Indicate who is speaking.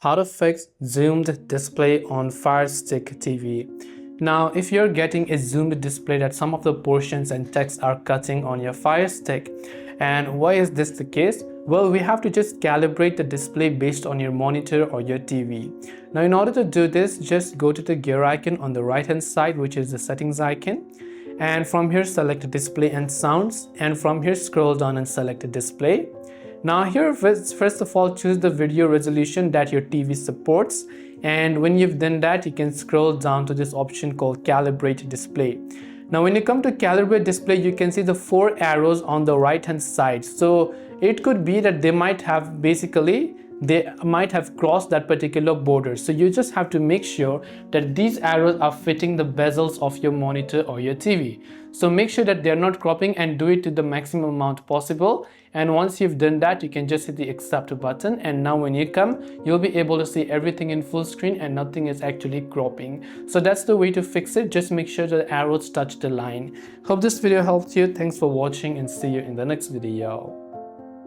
Speaker 1: How to fix zoomed display on Firestick TV. Now, if you're getting a zoomed display that some of the portions and text are cutting on your Firestick, and why is this the case? Well, we have to just calibrate the display based on your monitor or your TV. Now, in order to do this, just go to the gear icon on the right hand side, which is the settings icon. And from here, select display and sounds. And from here, scroll down and select display. Now here, first of all, choose the video resolution that your TV supports, and when you've done that, you can scroll down to this option called Calibrate Display. Now when you come to Calibrate Display, you can see the 4 arrows on the right hand side. So it could be that they might have crossed that particular border. So you just have to make sure that these arrows are fitting the bezels of your monitor or your TV. So make sure that they're not cropping and do it to the maximum amount possible. And once you've done that, you can just hit the accept button, and now when you come, you'll be able to see everything in full screen and nothing is actually cropping. So that's the way to fix it. Just make sure the arrows touch the line. Hope this video helped you. Thanks for watching and see you in the next video.